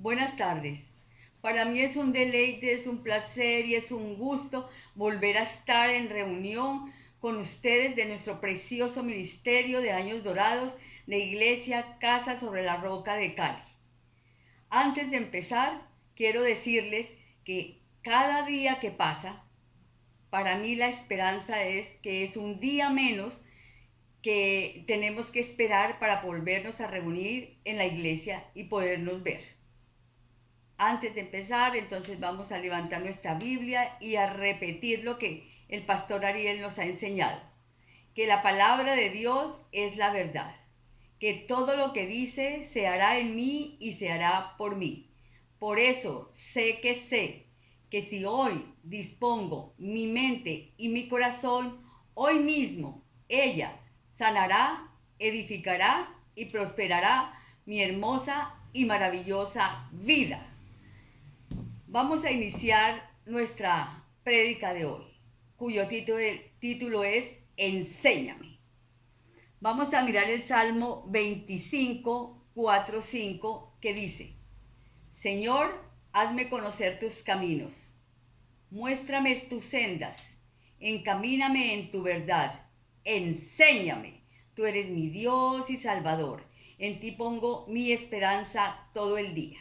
Buenas tardes. Para mí es un deleite, es un placer y es un gusto volver a estar en reunión con ustedes de nuestro precioso ministerio de Años Dorados de Iglesia Casa sobre la Roca de Cali. Antes de empezar, quiero decirles que cada día que pasa, para mí la esperanza es que es un día menos que tenemos que esperar para volvernos a reunir en la iglesia y podernos ver. Antes de empezar, entonces vamos a levantar nuestra Biblia y a repetir lo que el pastor Ariel nos ha enseñado, que la palabra de Dios es la verdad, que todo lo que dice se hará en mí y se hará por mí. Por eso sé que si hoy dispongo mi mente y mi corazón, hoy mismo ella sanará, edificará y prosperará mi hermosa y maravillosa vida. Vamos a iniciar nuestra prédica de hoy, cuyo título es Enséñame. Vamos a mirar el Salmo 25, 4, 5, que dice: Señor, hazme conocer tus caminos, muéstrame tus sendas, encamíname en tu verdad, enséñame. Tú eres mi Dios y Salvador, en ti pongo mi esperanza todo el día.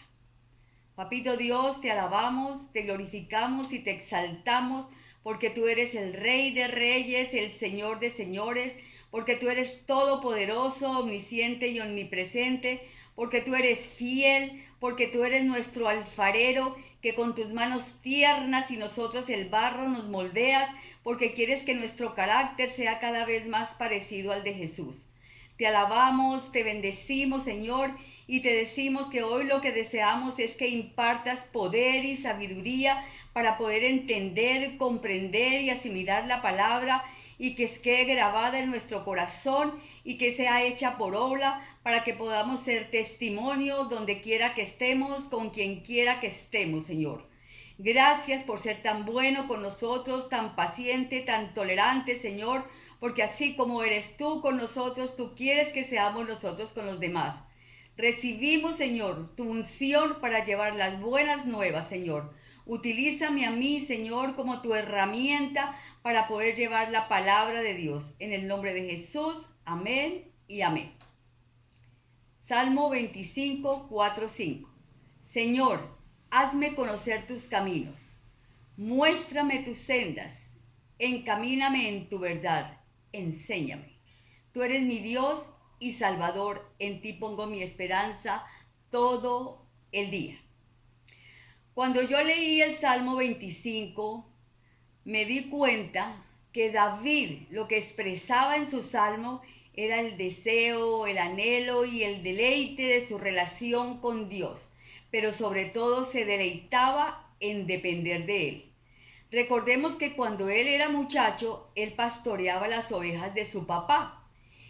Papito Dios, te alabamos, te glorificamos y te exaltamos porque tú eres el Rey de Reyes, el Señor de Señores, porque tú eres todopoderoso, omnisciente y omnipresente, porque tú eres fiel, porque tú eres nuestro alfarero, que con tus manos tiernas y nosotros el barro nos moldeas, porque quieres que nuestro carácter sea cada vez más parecido al de Jesús. Te alabamos, te bendecimos, Señor, y te decimos que hoy lo que deseamos es que impartas poder y sabiduría para poder entender, comprender y asimilar la palabra y que quede grabada en nuestro corazón y que sea hecha por obra para que podamos ser testimonio donde quiera que estemos, con quien quiera que estemos, Señor. Gracias por ser tan bueno con nosotros, tan paciente, tan tolerante, Señor, porque así como eres tú con nosotros, tú quieres que seamos nosotros con los demás. Recibimos, Señor, tu unción para llevar las buenas nuevas, Señor. Utilízame a mí, Señor, como tu herramienta para poder llevar la palabra de Dios. En el nombre de Jesús, amén y amén. Salmo 25, 4, 5. Señor, hazme conocer tus caminos. Muéstrame tus sendas. Encamíname en tu verdad. Enséñame. Tú eres mi Dios y Salvador. En ti pongo mi esperanza todo el día. Cuando yo leí el Salmo 25, me di cuenta que David lo que expresaba en su salmo era el deseo, el anhelo y el deleite de su relación con Dios, pero sobre todo se deleitaba en depender de Él. Recordemos que cuando él era muchacho, él pastoreaba las ovejas de su papá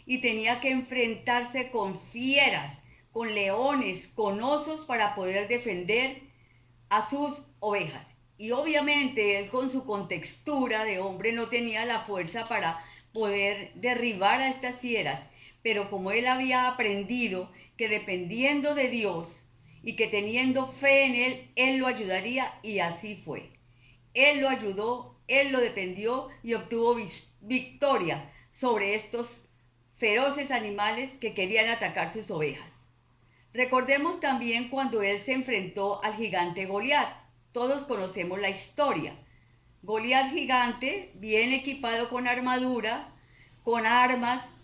y tenía que enfrentarse con fieras, con leones, con osos para poder defender a sus ovejas. Y obviamente él con su contextura de hombre no tenía la fuerza para poder derribar a estas fieras. Pero como él había aprendido que dependiendo de Dios y que teniendo fe en él, él lo ayudaría y así fue. Él lo ayudó, él lo defendió y obtuvo victoria sobre estos feroces animales que querían atacar sus ovejas. Recordemos también cuando él se enfrentó al gigante Goliat. Todos conocemos la historia. Goliat gigante, bien equipado con armadura, con armas.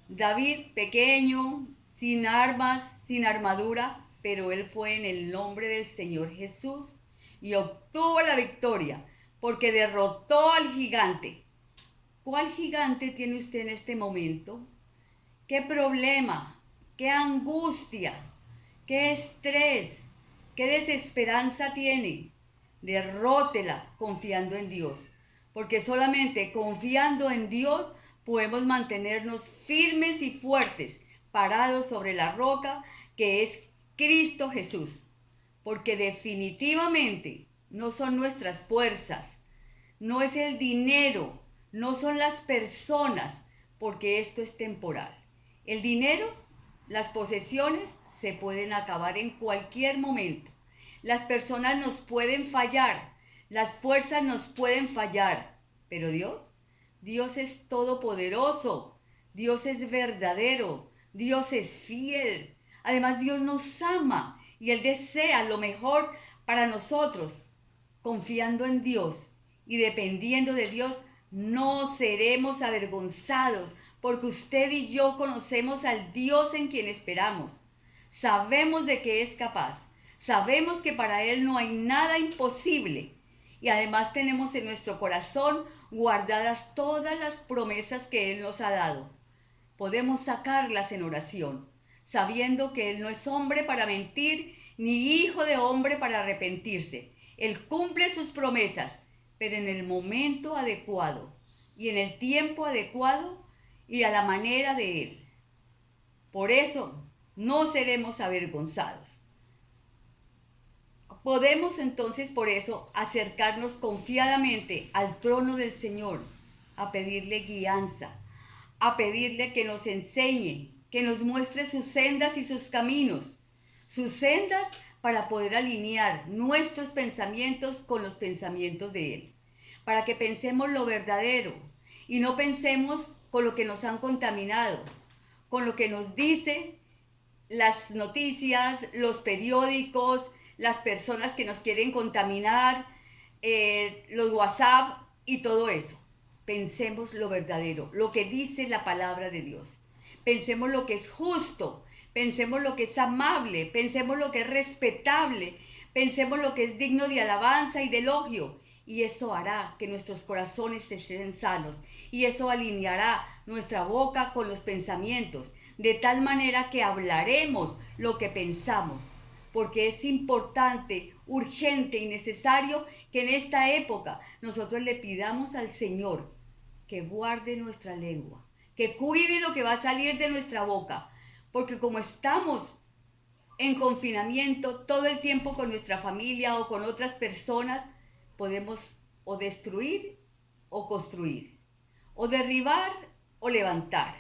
David pequeño, sin armas, sin armadura, pero él fue en el nombre del Señor Jesús y obtuvo la victoria porque derrotó al gigante. ¿Cuál gigante tiene usted en este momento? ¿Qué problema? ¿Qué angustia? ¿Qué estrés? ¿Qué desesperanza tiene? Derrótela confiando en Dios, porque solamente confiando en Dios podemos mantenernos firmes y fuertes, parados sobre la roca que es Cristo Jesús, porque definitivamente no son nuestras fuerzas, no es el dinero, no son las personas, porque esto es temporal. El dinero, las posesiones se pueden acabar en cualquier momento. Las personas nos pueden fallar, las fuerzas nos pueden fallar, pero Dios es todopoderoso, Dios es verdadero, Dios es fiel. Además, Dios nos ama y Él desea lo mejor para nosotros. Confiando en Dios y dependiendo de Dios, no seremos avergonzados, porque usted y yo conocemos al Dios en quien esperamos. Sabemos de que es capaz. Sabemos que para Él no hay nada imposible. Y además tenemos en nuestro corazón guardadas todas las promesas que Él nos ha dado. Podemos sacarlas en oración, sabiendo que Él no es hombre para mentir, ni hijo de hombre para arrepentirse. Él cumple sus promesas, pero en el momento adecuado y en el tiempo adecuado y a la manera de Él. Por eso no seremos avergonzados. Podemos entonces por eso acercarnos confiadamente al trono del Señor, a pedirle guianza, a pedirle que nos enseñe, que nos muestre sus sendas y sus caminos, sus sendas para poder alinear nuestros pensamientos con los pensamientos de Él, para que pensemos lo verdadero y no pensemos con lo que nos han contaminado, con lo que nos dicen las noticias, los periódicos, las personas que nos quieren contaminar, los WhatsApp y todo eso. Pensemos lo verdadero, lo que dice la palabra de Dios. Pensemos lo que es justo, pensemos lo que es amable, pensemos lo que es respetable, pensemos lo que es digno de alabanza y de elogio. Y eso hará que nuestros corazones estén sanos. Y eso alineará nuestra boca con los pensamientos, de tal manera que hablaremos lo que pensamos. Porque es importante, urgente y necesario que en esta época nosotros le pidamos al Señor que guarde nuestra lengua, que cuide lo que va a salir de nuestra boca. Porque como estamos en confinamiento todo el tiempo con nuestra familia o con otras personas, podemos o destruir o construir, o derribar o levantar,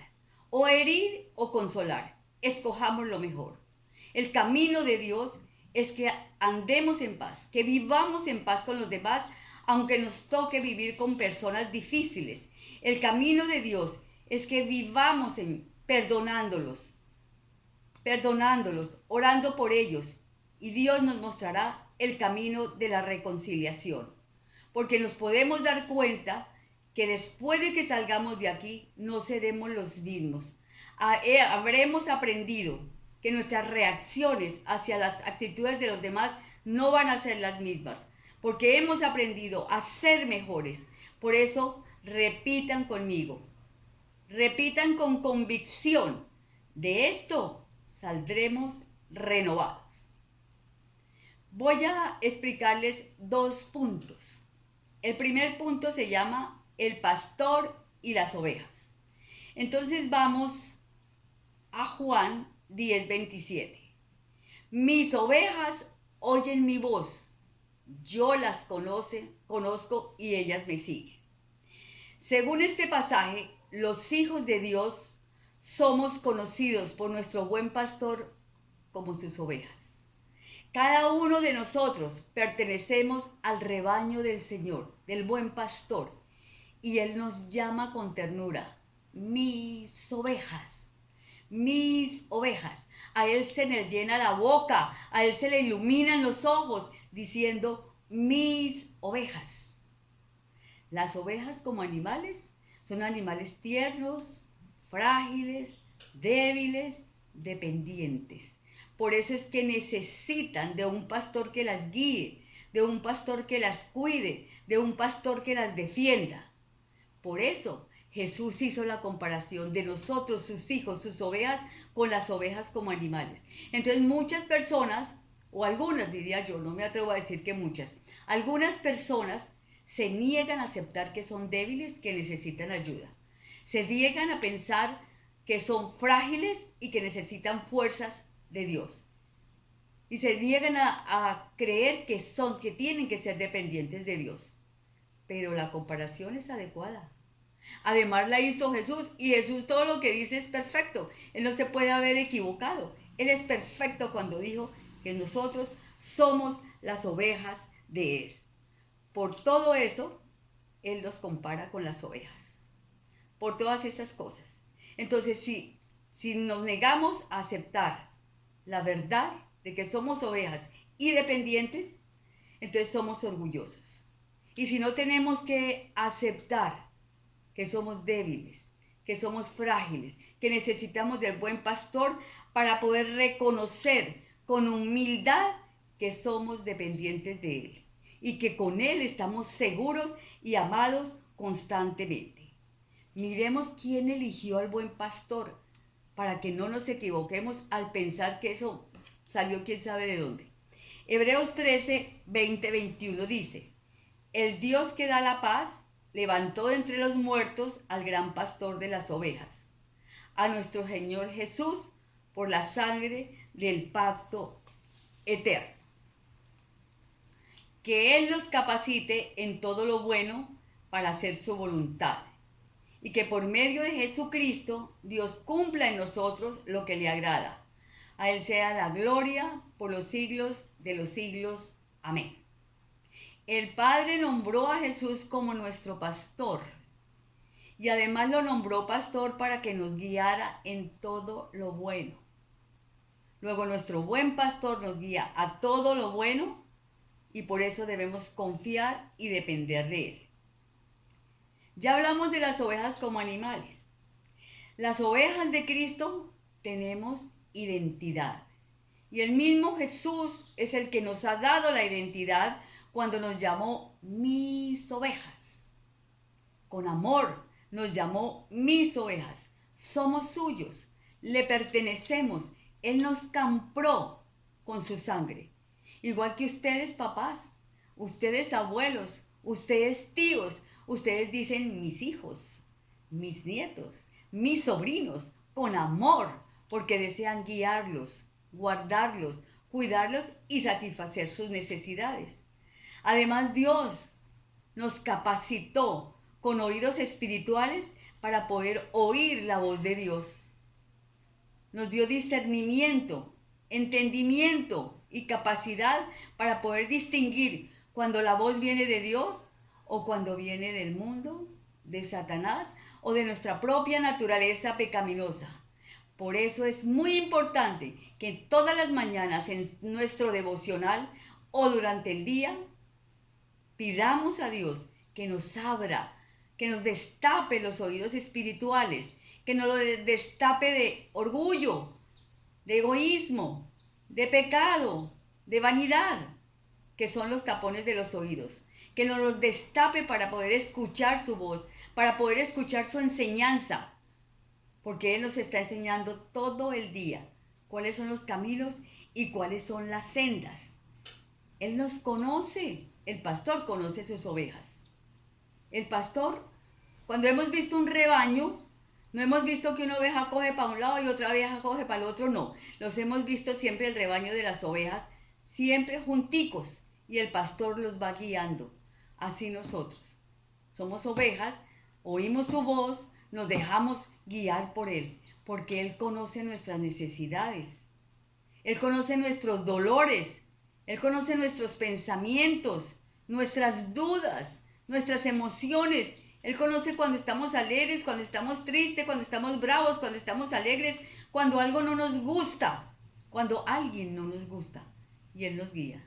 o herir o consolar. Escojamos lo mejor. El camino de Dios es que andemos en paz, que vivamos en paz con los demás, aunque nos toque vivir con personas difíciles. El camino de Dios es que vivamos perdonándolos, orando por ellos, y Dios nos mostrará el camino de la reconciliación. Porque nos podemos dar cuenta que después de que salgamos de aquí, no seremos los mismos. Habremos aprendido que nuestras reacciones hacia las actitudes de los demás no van a ser las mismas, porque hemos aprendido a ser mejores. Por eso, repitan conmigo, repitan con convicción: de esto saldremos renovados. Voy a explicarles 2 puntos. El primer punto se llama el pastor y las ovejas. Entonces vamos a Juan 10:27. Mis ovejas oyen mi voz, yo las conozco y ellas me siguen. Según este pasaje, los hijos de Dios somos conocidos por nuestro buen pastor como sus ovejas. Cada uno de nosotros pertenecemos al rebaño del Señor, del buen pastor, y Él nos llama con ternura: mis ovejas, mis ovejas. A Él se le llena la boca, a Él se le iluminan los ojos, diciendo: mis ovejas. Las ovejas como animales son animales tiernos, frágiles, débiles, dependientes. Por eso es que necesitan de un pastor que las guíe, de un pastor que las cuide, de un pastor que las defienda. Por eso Jesús hizo la comparación de nosotros, sus hijos, sus ovejas, con las ovejas como animales. Entonces muchas personas, o algunas diría yo, no me atrevo a decir que muchas, algunas personas se niegan a aceptar que son débiles, que necesitan ayuda. Se niegan a pensar que son frágiles y que necesitan fuerzas de Dios. Y se niegan a creer que tienen que ser dependientes de Dios. Pero la comparación es adecuada. Además la hizo Jesús, y Jesús todo lo que dice es perfecto. Él no se puede haber equivocado. Él es perfecto cuando dijo que nosotros somos las ovejas de Él. Por todo eso, Él nos compara con las ovejas. Por todas esas cosas. Entonces, si nos negamos a aceptar la verdad de que somos ovejas y dependientes, entonces somos orgullosos. Y si no tenemos que aceptar que somos débiles, que somos frágiles, que necesitamos del buen pastor para poder reconocer con humildad que somos dependientes de Él y que con Él estamos seguros y amados constantemente. Miremos quién eligió al buen pastor para que no nos equivoquemos al pensar que eso salió quién sabe de dónde. Hebreos 13, 20, 21 dice, el Dios que da la paz levantó de entre los muertos al gran pastor de las ovejas, a nuestro Señor Jesús, por la sangre del pacto eterno. Que Él nos capacite en todo lo bueno para hacer su voluntad. Y que por medio de Jesucristo Dios cumpla en nosotros lo que le agrada. A Él sea la gloria por los siglos de los siglos. Amén. El Padre nombró a Jesús como nuestro pastor y además lo nombró pastor para que nos guiara en todo lo bueno. Luego nuestro buen pastor nos guía a todo lo bueno y por eso debemos confiar y depender de Él. Ya hablamos de las ovejas como animales. Las ovejas de Cristo tenemos identidad. Y el mismo Jesús es el que nos ha dado la identidad cuando nos llamó mis ovejas. Con amor nos llamó mis ovejas. Somos suyos, le pertenecemos. Él nos compró con su sangre. Igual que ustedes, papás, ustedes, abuelos, ustedes, tíos, ustedes dicen mis hijos, mis nietos, mis sobrinos, con amor, porque desean guiarlos, guardarlos, cuidarlos y satisfacer sus necesidades. Además, Dios nos capacitó con oídos espirituales para poder oír la voz de Dios. Nos dio discernimiento, entendimiento y capacidad para poder distinguir cuando la voz viene de Dios o cuando viene del mundo, de Satanás o de nuestra propia naturaleza pecaminosa. Por eso es muy importante que todas las mañanas en nuestro devocional o durante el día pidamos a Dios que nos abra, que nos destape los oídos espirituales, que nos lo destape de orgullo, de egoísmo, de pecado, de vanidad, que son los tapones de los oídos. Que nos los destape para poder escuchar su voz, para poder escuchar su enseñanza, porque Él nos está enseñando todo el día cuáles son los caminos y cuáles son las sendas. Él nos conoce, el pastor conoce sus ovejas. El pastor, cuando hemos visto un rebaño, no hemos visto que una oveja coge para un lado y otra oveja coge para el otro, no. Los hemos visto siempre el rebaño de las ovejas, siempre junticos, y el pastor los va guiando. Así nosotros. Somos ovejas, oímos su voz, nos dejamos guiar por Él, porque Él conoce nuestras necesidades. Él conoce nuestros dolores, Él conoce nuestros pensamientos, nuestras dudas, nuestras emociones. Él conoce cuando estamos alegres, cuando estamos tristes, cuando estamos bravos, cuando estamos alegres, cuando algo no nos gusta, cuando alguien no nos gusta. Y Él nos guía.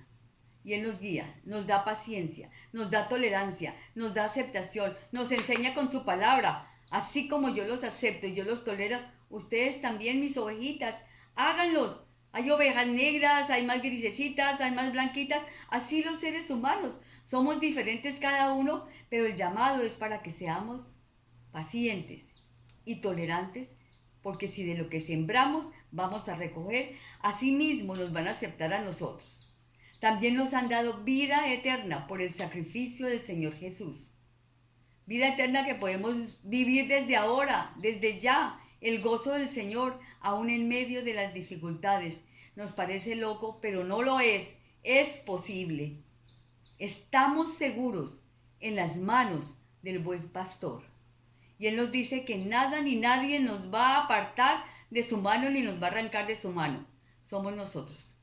Y Él nos guía, nos da paciencia, nos da tolerancia, nos da aceptación, nos enseña con su palabra. Así como yo los acepto y yo los tolero, ustedes también, mis ovejitas, háganlos. Hay ovejas negras, hay más grisecitas, hay más blanquitas. Así los seres humanos. Somos diferentes cada uno, pero el llamado es para que seamos pacientes y tolerantes, porque si de lo que sembramos vamos a recoger, así mismo nos van a aceptar a nosotros. También nos han dado vida eterna por el sacrificio del Señor Jesús. Vida eterna que podemos vivir desde ahora, desde ya, el gozo del Señor, aún en medio de las dificultades. Nos parece loco, pero no lo es posible. Estamos seguros en las manos del buen pastor. Y Él nos dice que nada ni nadie nos va a apartar de su mano ni nos va a arrancar de su mano. somos nosotros.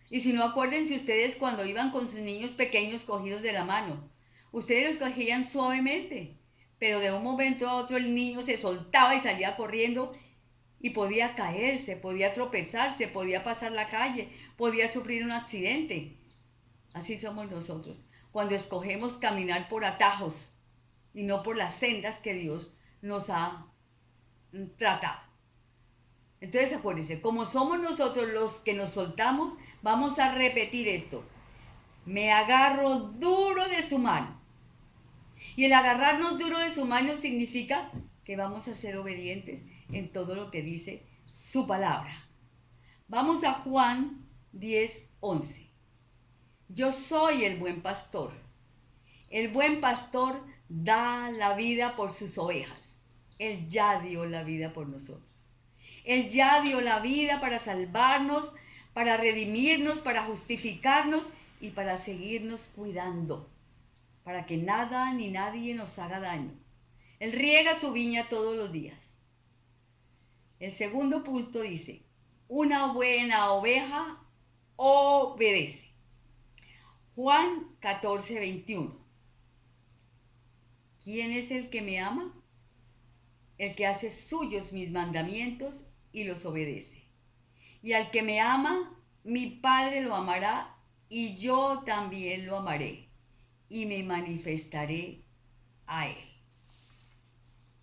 Y si no, acuérdense ustedes cuando iban con sus niños pequeños cogidos de la mano. Ustedes los cogían suavemente, pero de un momento a otro el niño se soltaba y salía corriendo y podía caerse, podía tropezarse, podía pasar la calle, podía sufrir un accidente. Así somos nosotros, cuando escogemos caminar por atajos y no por las sendas que Dios nos ha tratado. Entonces acuérdense, como somos nosotros los que nos soltamos, vamos a repetir esto. Me agarro duro de su mano. Y el agarrarnos duro de su mano significa que vamos a ser obedientes en todo lo que dice su palabra. Vamos a Juan 10:11. Yo soy el buen pastor. El buen pastor da la vida por sus ovejas. Él ya dio la vida por nosotros. Él ya dio la vida para salvarnos, para redimirnos, para justificarnos y para seguirnos cuidando, para que nada ni nadie nos haga daño. Él riega su viña todos los días. El segundo punto dice, una buena oveja obedece. Juan 14:21. ¿Quién es el que me ama? El que hace suyos mis mandamientos y los obedece. Y al que me ama, mi Padre lo amará y yo también lo amaré y me manifestaré a él.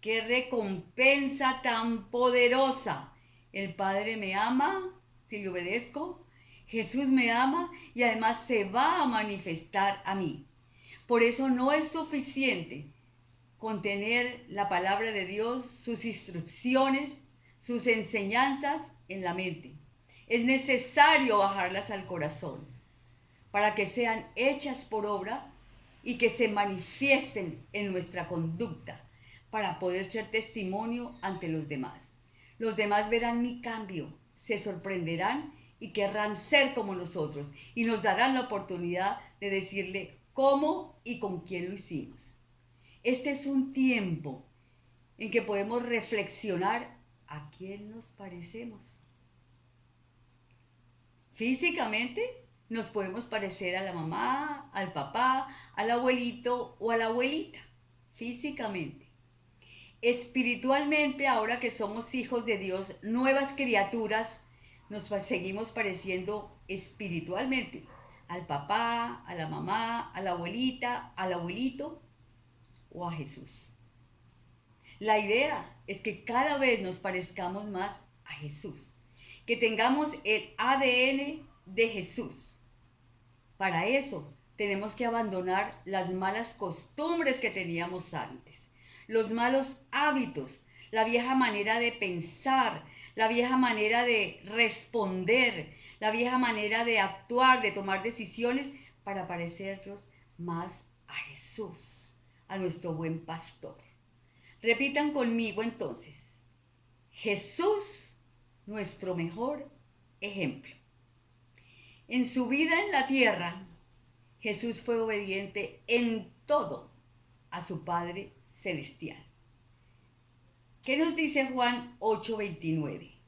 ¡Qué recompensa tan poderosa! El Padre me ama si le obedezco. Jesús me ama y además se va a manifestar a mí. Por eso no es suficiente con tener la palabra de Dios, sus instrucciones, sus enseñanzas en la mente. Es necesario bajarlas al corazón para que sean hechas por obra y que se manifiesten en nuestra conducta para poder ser testimonio ante los demás. Los demás verán mi cambio, se sorprenderán y querrán ser como nosotros y nos darán la oportunidad de decirle cómo y con quién lo hicimos. Este es un tiempo en que podemos reflexionar a quién nos parecemos. Físicamente nos podemos parecer a la mamá, al papá, al abuelito o a la abuelita, físicamente. Espiritualmente, ahora que somos hijos de Dios, nuevas criaturas, nos seguimos pareciendo espiritualmente al papá, a la mamá, a la abuelita, al abuelito o a Jesús. La idea es que cada vez nos parezcamos más a Jesús, que tengamos el ADN de Jesús. Para eso tenemos que abandonar las malas costumbres que teníamos antes, los malos hábitos, la vieja manera de pensar, la vieja manera de responder, la vieja manera de actuar, de tomar decisiones para parecernos más a Jesús, a nuestro buen pastor. Repitan conmigo entonces, Jesús, nuestro mejor ejemplo. En su vida en la tierra, Jesús fue obediente en todo a su Padre Celestial. ¿Qué nos dice Juan 8:29?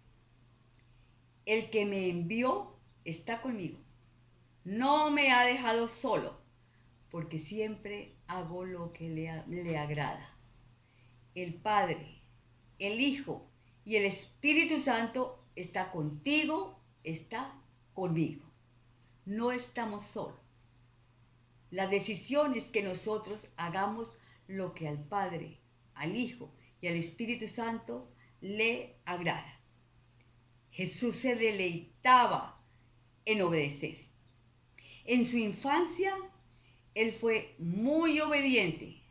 El que me envió está conmigo. No me ha dejado solo, porque siempre hago lo que le agrada. El Padre, el Hijo y el Espíritu Santo está contigo, está conmigo. No estamos solos. La decisión es que nosotros hagamos lo que al Padre, al Hijo y al Espíritu Santo le agrada. Jesús se deleitaba en obedecer. En su infancia, él fue muy obediente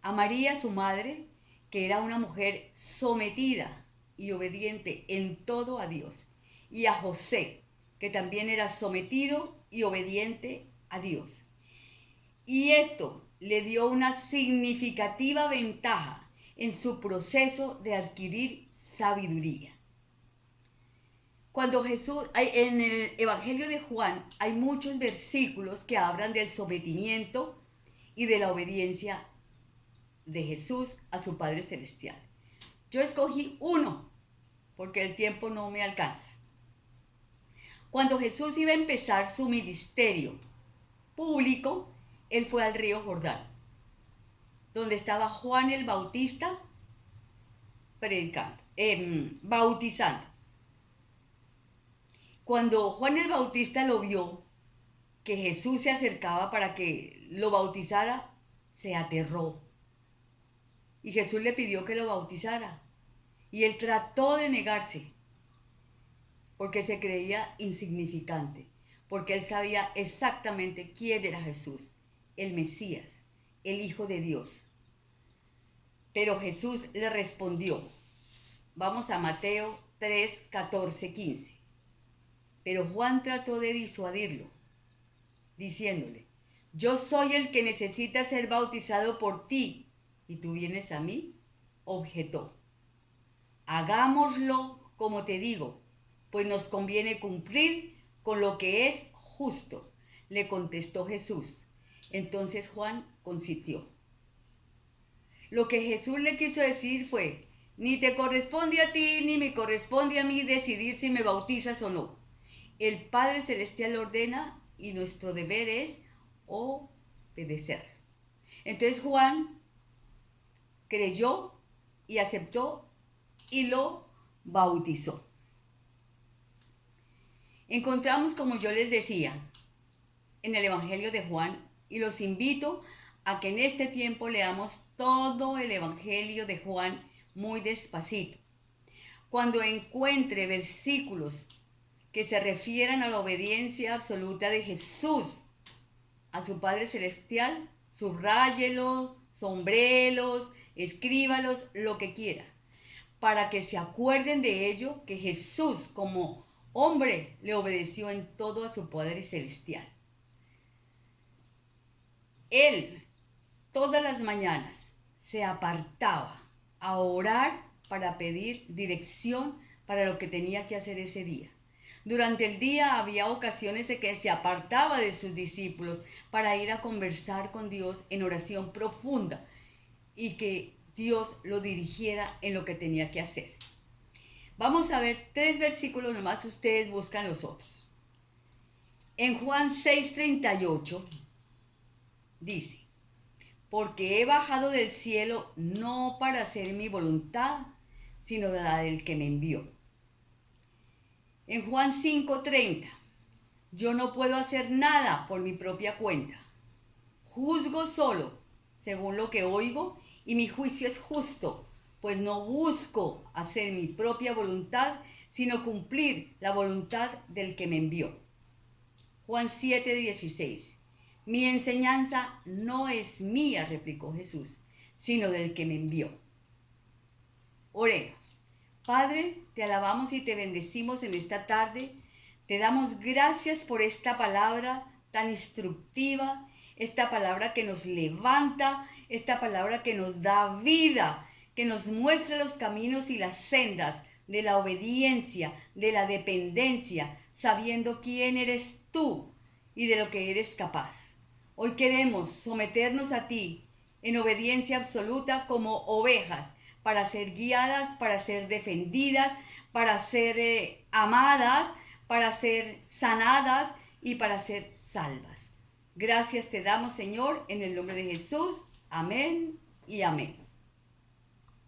a María, su madre, que era una mujer sometida y obediente en todo a Dios, y a José, que también era sometido y obediente a Dios. Y esto le dio una significativa ventaja en su proceso de adquirir sabiduría. Cuando Jesús, en el Evangelio de Juan, hay muchos versículos que hablan del sometimiento y de la obediencia de Jesús a su Padre Celestial. Yo escogí uno porque el tiempo no me alcanza. Cuando Jesús iba a empezar su ministerio público, él fue al río Jordán, donde estaba Juan el Bautista predicando, bautizando. Cuando Juan el Bautista lo vio, que Jesús se acercaba para que lo bautizara, se aterró. Y Jesús le pidió que lo bautizara. Y él trató de negarse, porque se creía insignificante, porque él sabía exactamente quién era Jesús, el Mesías, el Hijo de Dios. Pero Jesús le respondió. Vamos a Mateo 3, 14, 15. Pero Juan trató de disuadirlo, diciéndole: yo soy el que necesita ser bautizado por ti, ¿y tú vienes a mí? Objetó: hagámoslo como te digo, pues nos conviene cumplir con lo que es justo. Le contestó Jesús. Entonces Juan consintió. Lo que Jesús le quiso decir fue: ni te corresponde a ti, ni me corresponde a mí decidir si me bautizas o no. El Padre Celestial ordena y nuestro deber es obedecer. Entonces Juan creyó y aceptó y lo bautizó. Encontramos, como yo les decía, en el Evangelio de Juan, y los invito a que en este tiempo leamos todo el Evangelio de Juan muy despacito. Cuando encuentre versículos que se refieran a la obediencia absoluta de Jesús a su Padre Celestial, subráyelos, sombrélos, escríbalos, lo que quiera, para que se acuerden de ello, que Jesús como hombre le obedeció en todo a su Padre Celestial. Él todas las mañanas se apartaba a orar para pedir dirección para lo que tenía que hacer ese día. Durante el día había ocasiones en que se apartaba de sus discípulos para ir a conversar con Dios en oración profunda y que Dios lo dirigiera en lo que tenía que hacer. Vamos a ver 3 versículos nomás, ustedes buscan los otros. En Juan 6:38 dice: porque he bajado del cielo no para hacer mi voluntad, sino la del que me envió. En Juan 5:30, yo no puedo hacer nada por mi propia cuenta. Juzgo solo según lo que oigo, y mi juicio es justo, pues no busco hacer mi propia voluntad, sino cumplir la voluntad del que me envió. Juan 7:16. Mi enseñanza no es mía, replicó Jesús, sino del que me envió. Oremos. Padre, te alabamos y te bendecimos en esta tarde. Te damos gracias por esta palabra tan instructiva, esta palabra que nos levanta, esta palabra que nos da vida, que nos muestra los caminos y las sendas de la obediencia, de la dependencia, sabiendo quién eres tú y de lo que eres capaz. Hoy queremos someternos a ti en obediencia absoluta como ovejas, para ser guiadas, para ser defendidas, para ser amadas, para ser sanadas y para ser salvas. Gracias te damos, Señor, en el nombre de Jesús. Amén y amén.